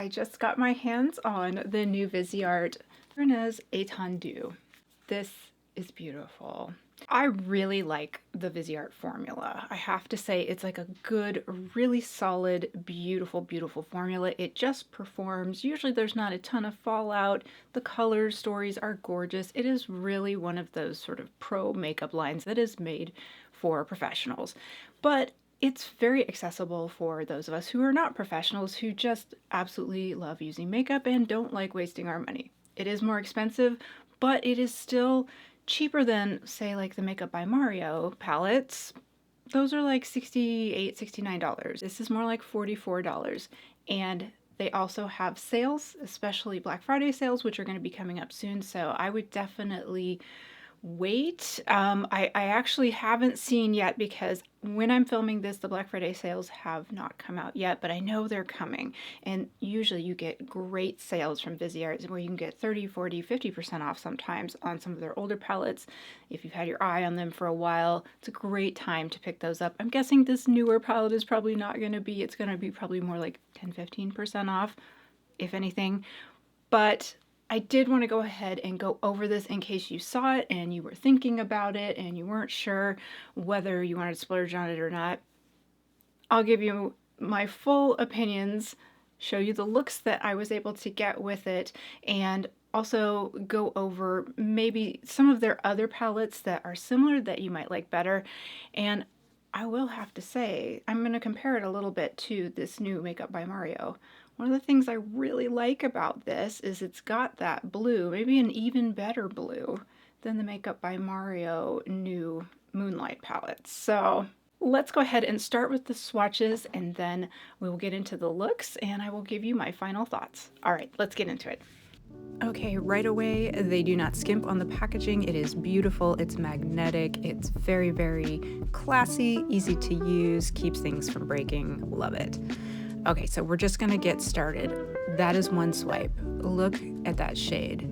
I just got my hands on the new Viseart Sireneuse Etendu. This is beautiful. I really like the Viseart formula. I have to say it's like a good, really solid, beautiful, beautiful formula. It just performs. Usually there's not a ton of fallout. The color stories are gorgeous. It is really one of those sort of pro makeup lines that is made for professionals. But it's very accessible for those of us who are not professionals, who just absolutely love using makeup and don't like wasting our money. It is more expensive, but it is still cheaper than, say, like the Makeup by Mario palettes. Those are like $68, $69. This is more like $44. And they also have sales, especially Black Friday sales, which are going to be coming up soon. So I would definitely wait. I actually haven't seen yet, because when I'm filming this, the Black Friday sales have not come out yet, but I know they're coming. And usually you get great sales from Viseart where you can get 30, 40, 50% off sometimes on some of their older palettes. If you've had your eye on them for a while, it's a great time to pick those up. I'm guessing this newer palette is probably not going to be, it's going to be probably more like 10, 15% off, if anything. But I did want to go ahead and go over this in case you saw it and you were thinking about it and you weren't sure whether you wanted to splurge on it or not. I'll give you my full opinions, show you the looks that I was able to get with it, and also go over maybe some of their other palettes that are similar that you might like better. And I will have to say, I'm going to compare it a little bit to this new Makeup by Mario. One of the things I really like about this is it's got that blue, maybe an even better blue than the Makeup by Mario new Moonlight palette. So let's go ahead and start with the swatches, and then we will get into the looks and I will give you my final thoughts. All right, let's get into it. Okay, right away, they do not skimp on the packaging. It is beautiful, it's magnetic, it's very, very classy, easy to use, keeps things from breaking. Love it. Okay, so we're just gonna get started. That is one swipe. Look at that shade.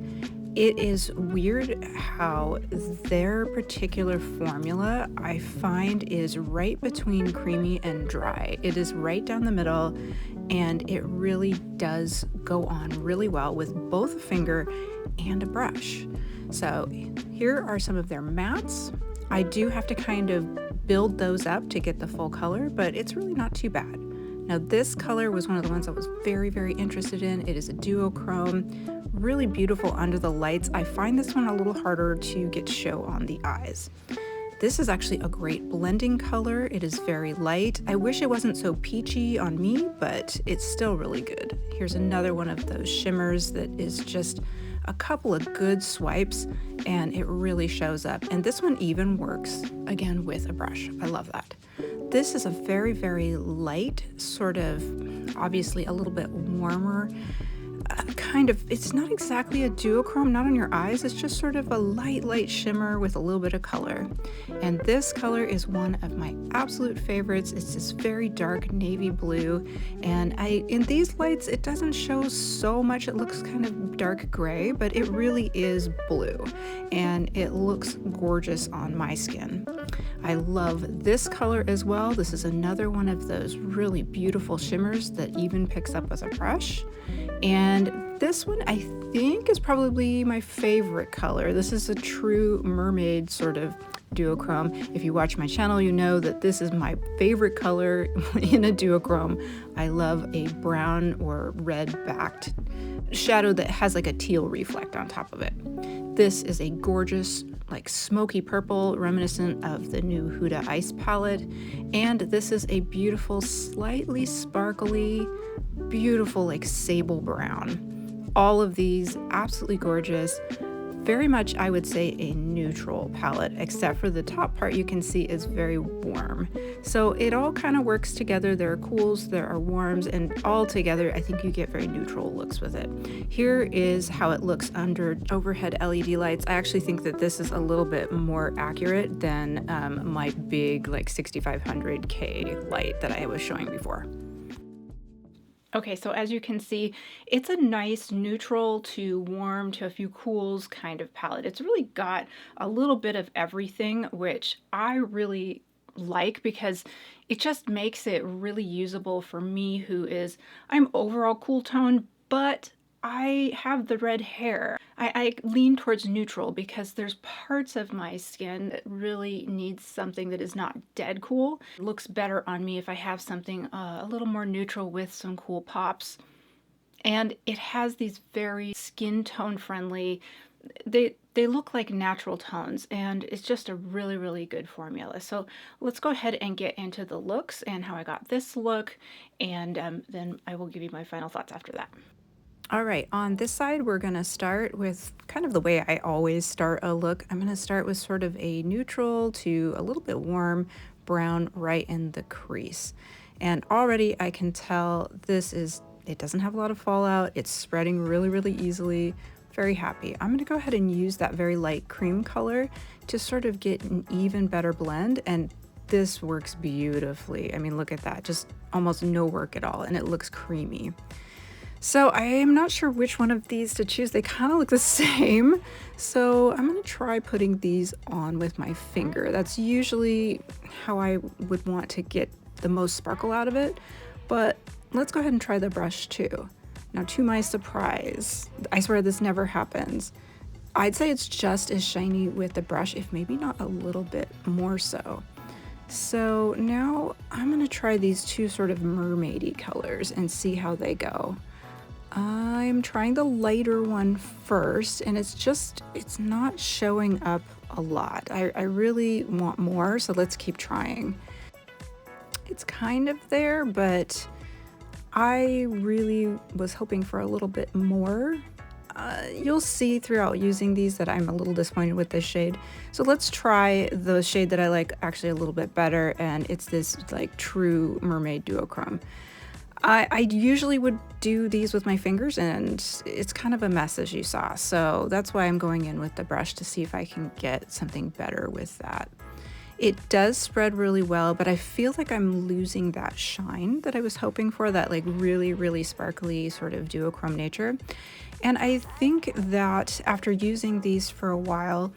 It is weird how their particular formula, I find, is right between creamy and dry. It is right down the middle, and it really does go on really well with both a finger and a brush. So here are some of their mattes. I do have to kind of build those up to get the full color, but it's really not too bad. Now this color was one of the ones I was very, very interested in. It is a duochrome, really beautiful under the lights. I find this one a little harder to get to show on the eyes. This is actually a great blending color. It is very light. I wish it wasn't so peachy on me, but it's still really good. Here's another one of those shimmers that is just a couple of good swipes, and it really shows up. And this one even works, again, with a brush. I love that. This is a very, very light, sort of, obviously a little bit warmer, kind of, it's not exactly a duochrome, not on your eyes, it's just sort of a light shimmer with a little bit of color. And this color is one of my absolute favorites. It's this very dark navy blue, and in these lights it doesn't show so much. It looks kind of dark gray, but it really is blue, and it looks gorgeous on my skin. I love this color as well. This is another one of those really beautiful shimmers that even picks up with a brush. And this one I think is probably my favorite color. This is a true mermaid sort of duochrome. If you watch my channel, you know that this is my favorite color in a duochrome. I love a brown or red backed shadow that has like a teal reflect on top of it. This is a gorgeous, like smoky purple, reminiscent of the new Huda Ice palette. And this is a beautiful, slightly sparkly, beautiful, like sable brown. All of these absolutely gorgeous. Very much, I would say, a neutral palette, except for the top part you can see is very warm. So it all kind of works together. There are cools, there are warms, and all together I think you get very neutral looks with it. Here is how it looks under overhead LED lights. I actually think that this is a little bit more accurate than my big like 6500K light that I was showing before. Okay, so as you can see, it's a nice neutral to warm to a few cools kind of palette. It's really got a little bit of everything, which I really like because it just makes it really usable for me I'm overall cool tone, but I have the red hair. I lean towards neutral because there's parts of my skin that really needs something that is not dead cool. It looks better on me if I have something a little more neutral with some cool pops. And it has these very skin tone friendly, they look like natural tones, and it's just a really, really good formula. So let's go ahead and get into the looks and how I got this look, and then I will give you my final thoughts after that. All right, on this side, we're gonna start with kind of the way I always start a look. I'm gonna start with sort of a neutral to a little bit warm brown right in the crease. And already I can tell it doesn't have a lot of fallout. It's spreading really, really easily. Very happy. I'm gonna go ahead and use that very light cream color to sort of get an even better blend. And this works beautifully. I mean, look at that, just almost no work at all. And it looks creamy. So I am not sure which one of these to choose. They kind of look the same. So I'm gonna try putting these on with my finger. That's usually how I would want to get the most sparkle out of it. But let's go ahead and try the brush too. Now, to my surprise, I swear this never happens. I'd say it's just as shiny with the brush, if maybe not a little bit more so. So now I'm gonna try these two sort of mermaidy colors and see how they go. I'm trying the lighter one first, and it's not showing up a lot. I really want more, so let's keep trying. It's kind of there, but I really was hoping for a little bit more. You'll see throughout using these that I'm a little disappointed with this shade. So let's try the shade that I like actually a little bit better, and it's this like true mermaid duochrome. I usually would do these with my fingers, and it's kind of a mess, as you saw. So that's why I'm going in with the brush to see if I can get something better with that. It does spread really well, but I feel like I'm losing that shine that I was hoping for, that like really, really sparkly sort of duochrome nature. And I think that after using these for a while,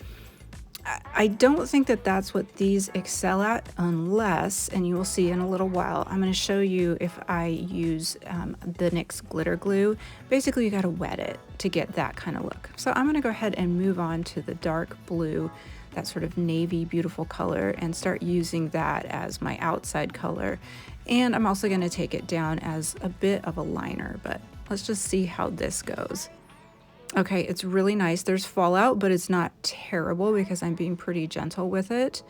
I don't think that that's what these excel at, unless, and you will see in a little while, I'm going to show you if I use the NYX glitter glue. Basically, you got to wet it to get that kind of look. So I'm going to go ahead and move on to the dark blue, that sort of navy beautiful color, and start using that as my outside color. And I'm also going to take it down as a bit of a liner, but let's just see how this goes. Okay, it's really nice. There's fallout, but it's not terrible because I'm being pretty gentle with it.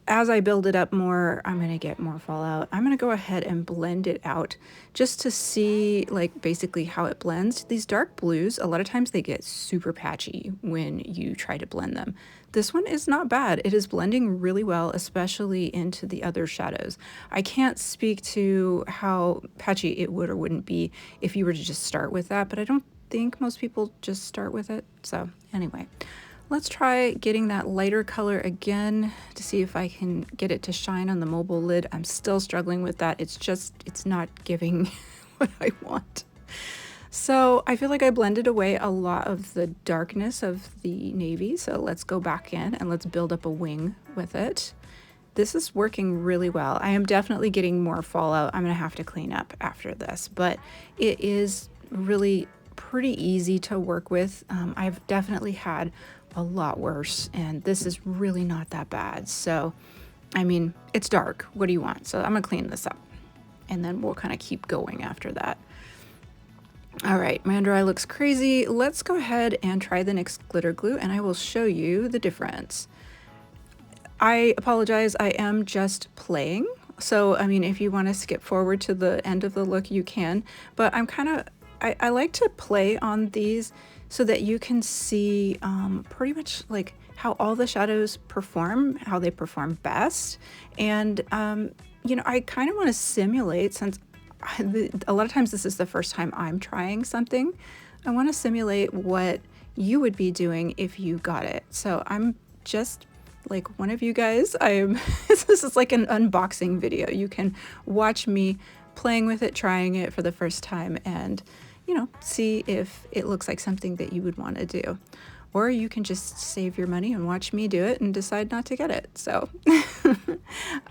As I build it up more, I'm gonna get more fallout. I'm gonna go ahead and blend it out just to see like basically how it blends. These dark blues, a lot of times they get super patchy when you try to blend them. This one is not bad. It is blending really well, especially into the other shadows. I can't speak to how patchy it would or wouldn't be if you were to just start with that, but I don't think most people just start with it. So anyway, let's try getting that lighter color again to see if I can get it to shine on the mobile lid. I'm still struggling with that. It's not giving what I want. So I feel like I blended away a lot of the darkness of the navy. So let's go back in and let's build up a wing with it. This is working really well. I am definitely getting more fallout. I'm gonna have to clean up after this, but it is really pretty easy to work with. I've definitely had a lot worse, and this is really not that bad. So, I mean, it's dark. What do you want? So I'm gonna clean this up, and then we'll kind of keep going after that. All right, my under eye looks crazy. Let's go ahead and try the NYX glitter glue, and I will show you the difference. I apologize, I am just playing. So, I mean, if you want to skip forward to the end of the look, you can, but I like to play on these so that you can see pretty much like how all the shadows perform, how they perform best. And, you know, I kind of want to simulate, since a lot of times this is the first time I'm trying something, I want to simulate what you would be doing if you got it. So I'm just like one of you guys. This is like an unboxing video. You can watch me playing with it, trying it for the first time, and you know, see if it looks like something that you would want to do. or you can just save your money and watch me do it and decide not to get it. So,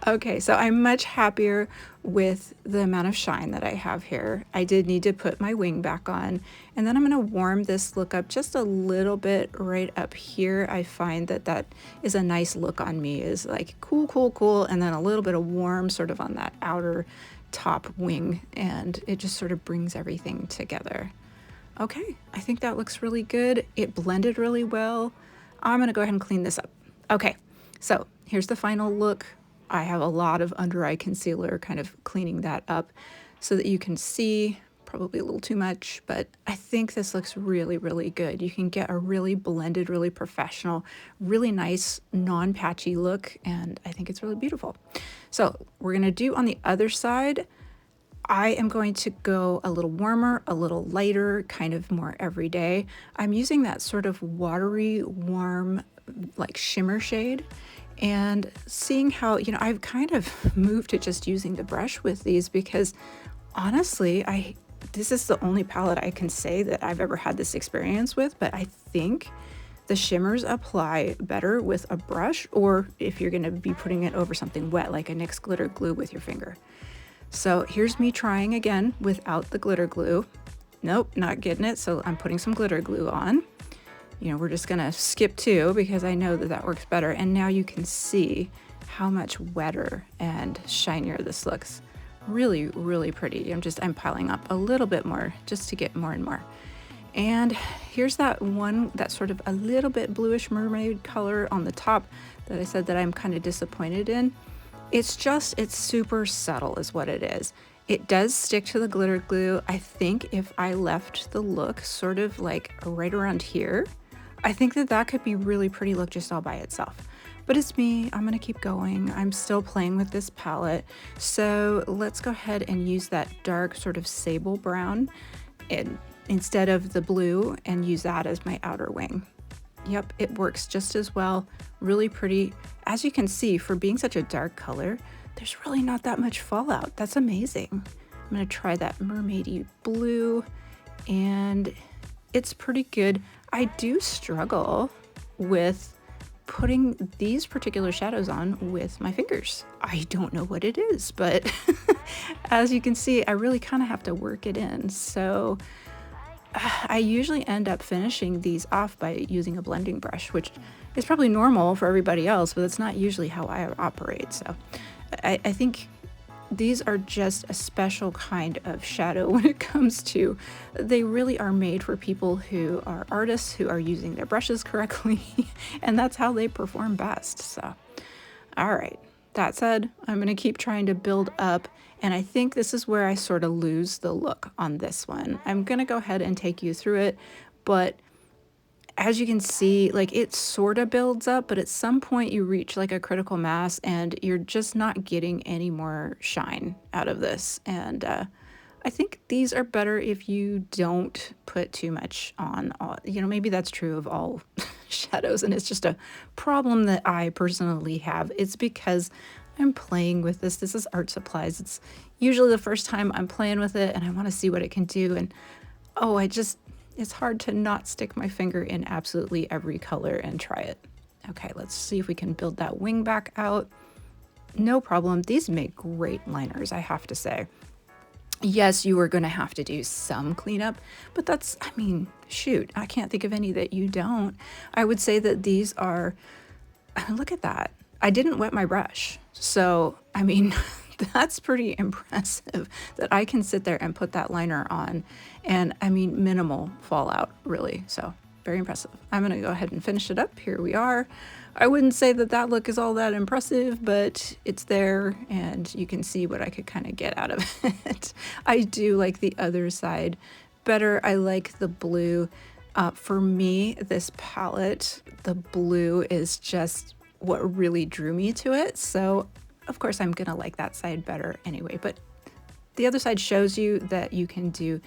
okay, so I'm much happier with the amount of shine that I have here. I did need to put my wing back on, and then I'm going to warm this look up just a little bit right up here. I find that that is a nice look on me, is like cool, cool, cool, and then a little bit of warm sort of on that outer top wing, and it just sort of brings everything together. Okay, I think that looks really good. It blended really well. I'm gonna go ahead and clean this up. Okay, so here's the final look. I have a lot of under eye concealer kind of cleaning that up so that you can see, probably a little too much, but I think this looks really, really good. You can get a really blended, really professional, really nice non-patchy look, and I think it's really beautiful. So we're gonna do on the other side. I am going to go a little warmer, a little lighter, kind of more everyday. I'm using that sort of watery, warm, like shimmer shade, and seeing how, you know, I've kind of moved to just using the brush with these because honestly, this is the only palette I can say that I've ever had this experience with, but I think the shimmers apply better with a brush, or if you're going to be putting it over something wet like a NYX glitter glue with your finger. So here's me trying again without the glitter glue. Nope, not getting it. So I'm putting some glitter glue on. You know, we're just gonna skip 2 because I know that that works better. And now you can see how much wetter and shinier this looks. Really, really pretty. I'm piling up a little bit more just to get more and more. And here's that one, that sort of a little bit bluish mermaid color on the top that I said that I'm kind of disappointed in. It's super subtle is what it is. It does stick to the glitter glue. I think if I left the look sort of like right around here, I think that that could be really pretty look just all by itself. But it's me, I'm gonna keep going. I'm still playing with this palette. So let's go ahead and use that dark sort of sable brown instead of the blue and use that as my outer wing. Yep, it works just as well. Really pretty. As you can see, for being such a dark color, there's really not that much fallout. That's amazing. I'm gonna try that mermaidy blue, and it's pretty good. I do struggle with putting these particular shadows on with my fingers. I don't know what it is, but as you can see, I really kind of have to work it in. So I usually end up finishing these off by using a blending brush, which is probably normal for everybody else, but it's not usually how I operate. So I think these are just a special kind of shadow when it comes to, they really are made for people who are artists, who are using their brushes correctly, and that's how they perform best. So, all right, that said, I'm gonna keep trying to build up, and I think this is where I sort of lose the look on this one. I'm gonna go ahead and take you through it, but as you can see, like it sort of builds up, but at some point you reach like a critical mass and you're just not getting any more shine out of this. And I think these are better if you don't put too much on. You know, maybe that's true of all shadows, and it's just a problem that I personally have. It's because I'm playing with this. This is art supplies. It's usually the first time I'm playing with it and I want to see what it can do. And oh, it's hard to not stick my finger in absolutely every color and try it. Okay, let's see if we can build that wing back out. No problem. These make great liners, I have to say. Yes, you are going to have to do some cleanup, but that's, I mean, shoot, I can't think of any that you don't. I would say that these are, look at that. I didn't wet my brush. So, I mean, that's pretty impressive that I can sit there and put that liner on, and I mean minimal fallout really. So very impressive. I'm gonna go ahead and finish it up. Here we are. I wouldn't say that that look is all that impressive, but it's there and you can see what I could kind of get out of it. I do like the other side better. I like the blue. For me, this palette, the blue is just what really drew me to it. So of course, I'm gonna like that side better anyway, but the other side shows you that you can do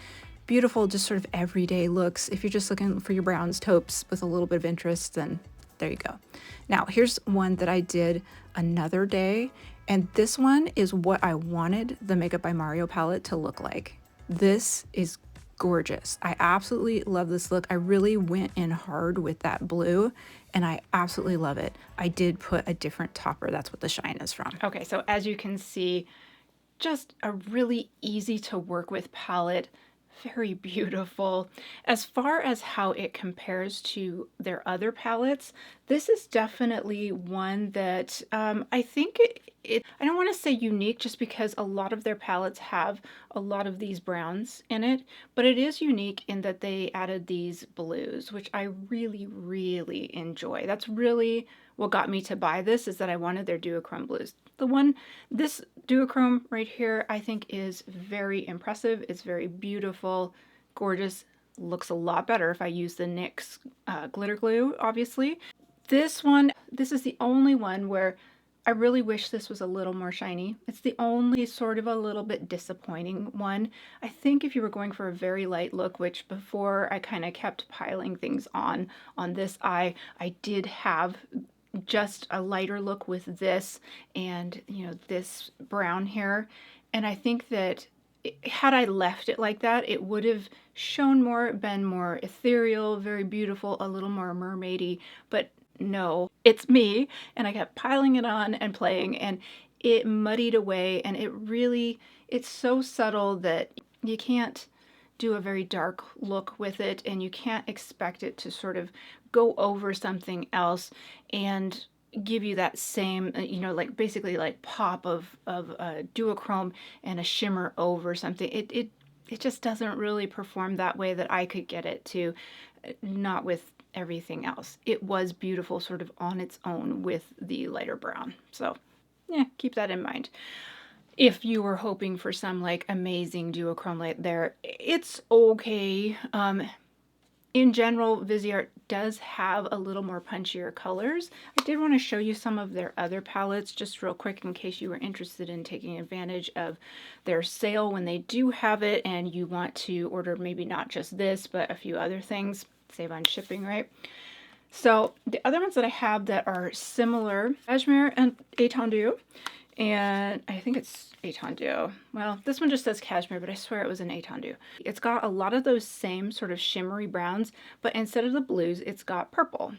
beautiful, just sort of everyday looks. If you're just looking for your browns, taupes with a little bit of interest, then there you go. Now, here's one that I did another day, and this one is what I wanted the Makeup by Mario palette to look like. This is gorgeous. I absolutely love this look. I really went in hard with that blue and I absolutely love it. I did put a different topper. That's what the shine is from. Okay, so as you can see, just a really easy to work with palette. Very beautiful. As far as how it compares to their other palettes, this is definitely one that I think I don't want to say unique just because a lot of their palettes have a lot of these browns in it, but it is unique in that they added these blues, which I really, really enjoy. That's really what got me to buy this, is that I wanted their duochrome blues. This duochrome right here, I think is very impressive. It's very beautiful, gorgeous. Looks a lot better if I use the NYX glitter glue, obviously. This is the only one where I really wish this was a little more shiny. It's the only sort of a little bit disappointing one. I think if you were going for a very light look, which before I kind of kept piling things on this eye, I did have just a lighter look with this and, you know, this brown here. And I think that had I left it like that, it would have shown more, been more ethereal, very beautiful, a little more mermaidy. But no, it's me, and I kept piling it on and playing, and it muddied away, and it's so subtle that you can't do a very dark look with it, and you can't expect it to sort of go over something else and give you that same, you know, like basically like pop of duochrome and a shimmer over something. It just doesn't really perform that way that I could get it to, not with everything else. It was beautiful sort of on its own with the lighter brown. So yeah, keep that in mind. If you were hoping for some like amazing duochrome light there, it's okay. In general, Viseart does have a little more punchier colors. I did want to show you some of their other palettes just real quick in case you were interested in taking advantage of their sale when they do have it and you want to order maybe not just this, but a few other things. Save on shipping, right? So the other ones that I have that are similar, Cashmere and Etendu, and I think it's Etendu. Well, this one just says Cashmere, but I swear it was an Etendu. It's got a lot of those same sort of shimmery browns, but instead of the blues, it's got purple.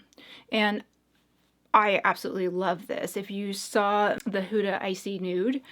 And I absolutely love this. If you saw the Huda Icy Nude,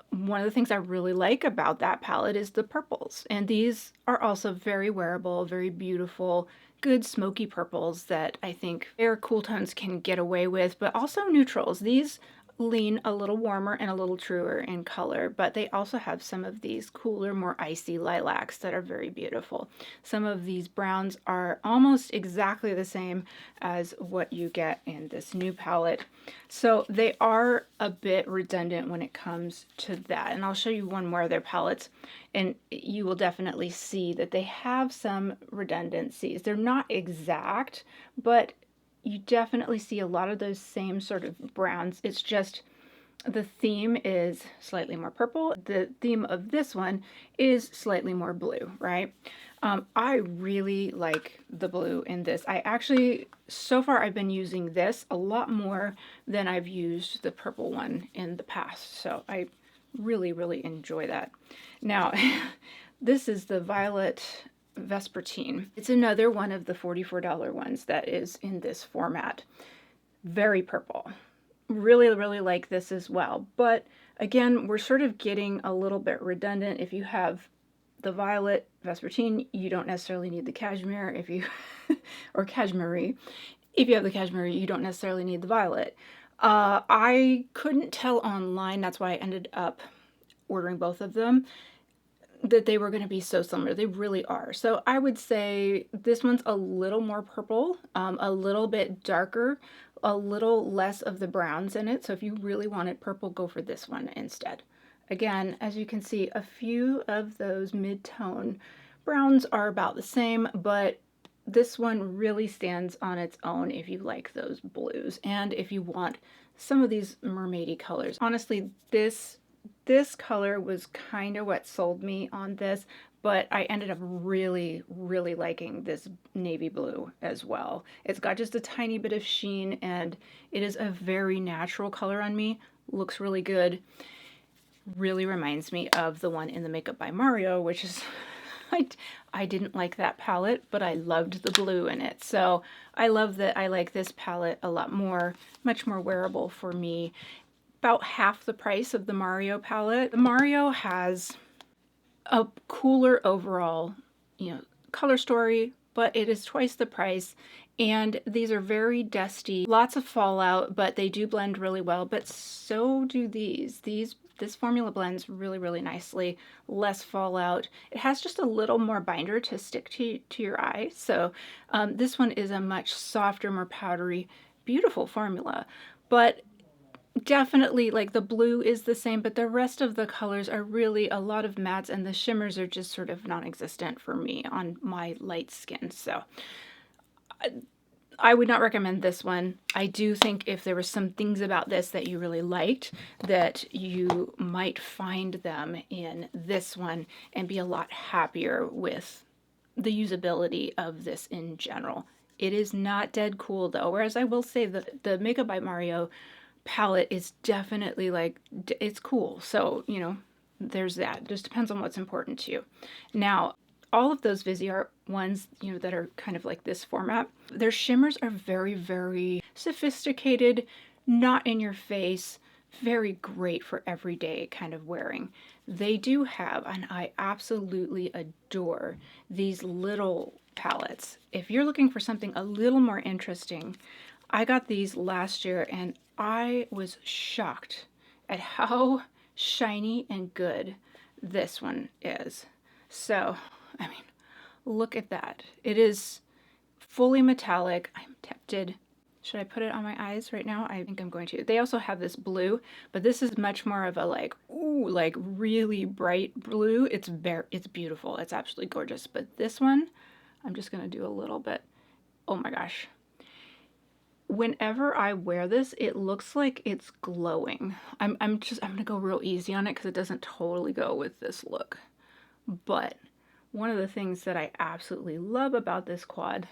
one of the things I really like about that palette is the purples. And these are also very wearable, very beautiful, good smoky purples that I think their cool tones can get away with, but also neutrals. These lean a little warmer and a little truer in color, but they also have some of these cooler, more icy lilacs that are very beautiful. Some of these browns are almost exactly the same as what you get in this new palette. So they are a bit redundant when it comes to that. And I'll show you one more of their palettes and you will definitely see that they have some redundancies. They're not exact, but you definitely see a lot of those same sort of browns. It's just the theme is slightly more purple. The theme of this one is slightly more blue, right? I really like the blue in this. I actually, so far I've been using this a lot more than I've used the purple one in the past. So I really, really enjoy that. Now, this is the Violet Vespertine. It's another one of the $44 ones that is in this format. Very purple. Really, really like this as well. But again, we're sort of getting a little bit redundant. If you have the Violet Vespertine, you don't necessarily need the Cashmere. If you, or Cashmere. If you have the Cashmere, you don't necessarily need the Violet. I couldn't tell online, that's why I ended up ordering both of them, that they were going to be so similar. They really are. So I would say this one's a little more purple, a little bit darker, a little less of the browns in it. So if you really wanted purple, go for this one instead. Again, as you can see, a few of those mid-tone browns are about the same, but this one really stands on its own if you like those blues and if you want some of these mermaidy colors. Honestly, this color was kind of what sold me on this, but I ended up really, really liking this navy blue as well. It's got just a tiny bit of sheen and it is a very natural color on me. Looks really good. Really reminds me of the one in the Makeup by Mario, which is, I didn't like that palette, but I loved the blue in it. So I love that I like this palette a lot more, much more wearable for me. About half the price of the Mario palette. The Mario has a cooler overall, color story, but it is twice the price. And these are very dusty, lots of fallout, but they do blend really well. But so do these. This formula blends really, really nicely. Less fallout. It has just a little more binder to stick to your eye. So this one is a much softer, more powdery, beautiful formula. But definitely, like, the blue is the same, but the rest of the colors are really a lot of mattes, and the shimmers are just sort of non-existent for me on my light skin. So I would not recommend this one. I do think if there were some things about this that you really liked, that you might find them in this one and be a lot happier with the usability of this in general. It is not dead cool though, whereas I will say that the Makeup by Mario palette is definitely, like, it's cool. So, there's that. It just depends on what's important to you. Now, all of those Viseart ones, that are kind of like this format, their shimmers are very, very sophisticated, not in your face, very great for everyday kind of wearing. They do have, and I absolutely adore, these little palettes. If you're looking for something a little more interesting, I got these last year and I was shocked at how shiny and good this one is. So, I mean, look at that. It is fully metallic. I'm tempted. Should I put it on my eyes right now? I think I'm going to. They also have this blue, but this is much more of a, like, ooh, like really bright blue. It's beautiful. It's absolutely gorgeous. But this one, I'm just going to do a little bit. Oh my gosh. Whenever I wear this, it looks like it's glowing. I'm gonna go real easy on it because it doesn't totally go with this look. But one of the things that I absolutely love about this quad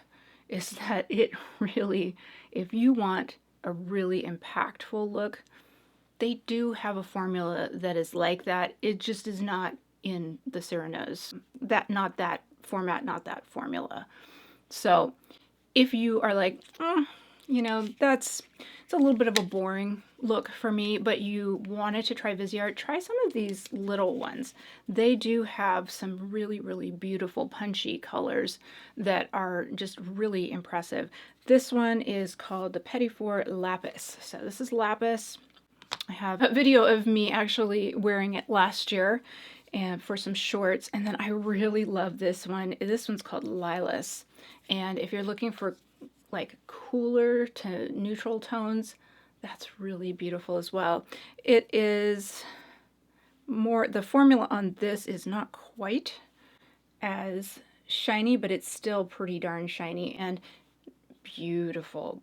is that it really, if you want a really impactful look, they do have a formula that is like that. It just is not in the Sireneuse. Not that format, not that formula. So if you are like, it's a little bit of a boring look for me, but you wanted to try Viseart, try some of these little ones. They do have some really, really beautiful punchy colors that are just really impressive. This one is called the Petit Four Lapis. So this is Lapis. I have a video of me actually wearing it last year and for some shorts, and then I really love this one. This one's called Lilas, and if you're looking for like cooler to neutral tones, that's really beautiful as well. It is more, the formula on this is not quite as shiny, but it's still pretty darn shiny and beautiful.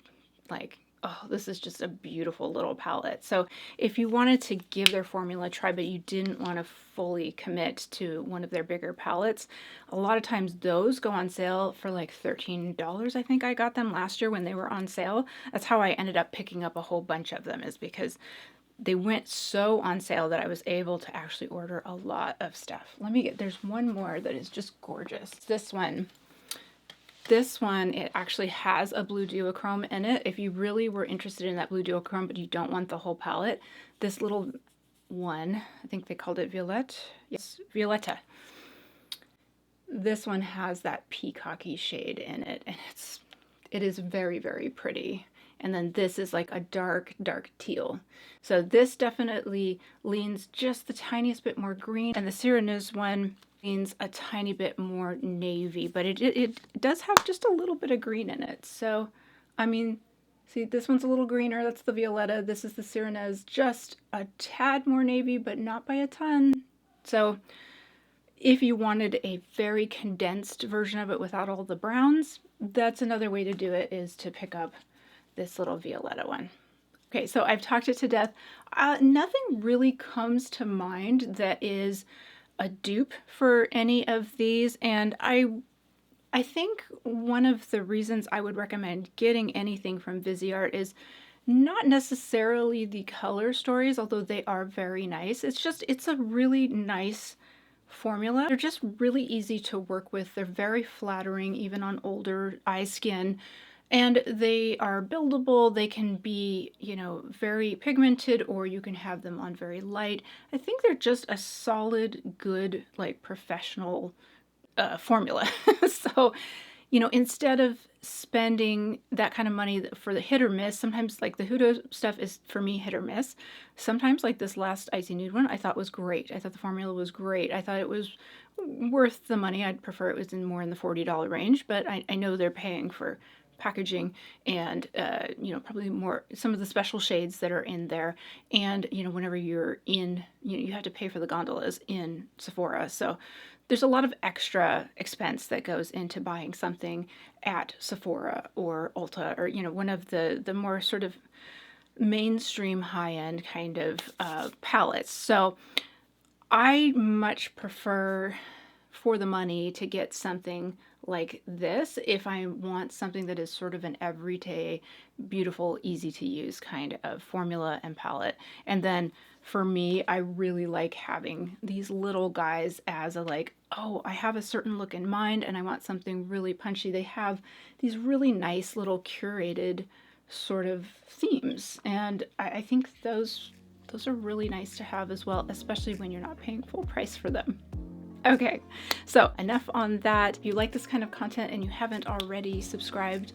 Like, oh, this is just a beautiful little palette. So if you wanted to give their formula a try, but you didn't want to fully commit to one of their bigger palettes, a lot of times those go on sale for like $13. I think I got them last year when they were on sale. That's how I ended up picking up a whole bunch of them, is because they went so on sale that I was able to actually order a lot of stuff. There's one more that is just gorgeous. This one, it actually has a blue duochrome in it. If you really were interested in that blue duochrome, but you don't want the whole palette, this little one, I think they called it Violette. Yes, Violetta. This one has that peacocky shade in it, and it is very, very pretty. And then this is like a dark, dark teal. So this definitely leans just the tiniest bit more green, and the Sireneuse one leans a tiny bit more navy, but it does have just a little bit of green in it. So, I mean, see, this one's a little greener. That's the Violetta. This is the Sireneuse, just a tad more navy, but not by a ton. So if you wanted a very condensed version of it without all the browns, that's another way to do it, is to pick up this little Violetta one. Okay, so I've talked it to death. Nothing really comes to mind that is a dupe for any of these, and I think one of the reasons I would recommend getting anything from Viseart is not necessarily the color stories, although they are very nice. It's a really nice formula. They're just really easy to work with. They're very flattering even on older eye skin. And they are buildable. They can be, you know, very pigmented, or you can have them on very light. I think they're just a solid, good, like professional formula. So, you know, instead of spending that kind of money for the hit or miss, sometimes like the Hudo stuff is for me hit or miss. Sometimes like this last Icy Nude one I thought was great. I thought the formula was great. I thought it was worth the money. I'd prefer it was more in the $40 range, but I know they're paying for packaging and you know, probably more some of the special shades that are in there. And you know, whenever you're in, you have to pay for the gondolas in Sephora, so there's a lot of extra expense that goes into buying something at Sephora or Ulta, or you know, one of the more sort of mainstream high-end kind of palettes. So I much prefer for the money to get something like this if I want something that is sort of an everyday, beautiful, easy to use kind of formula and palette. And then for me, I really like having these little guys as a like, oh, I have a certain look in mind and I want something really punchy. They have these really nice little curated sort of themes, and I think those are really nice to have as well, especially when you're not paying full price for them. Okay, so enough on that. If you like this kind of content and you haven't already subscribed,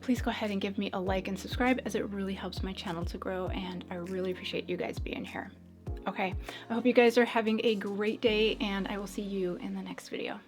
please go ahead and give me a like and subscribe, as it really helps my channel to grow, and I really appreciate you guys being here. Okay, I hope you guys are having a great day, and I will see you in the next video.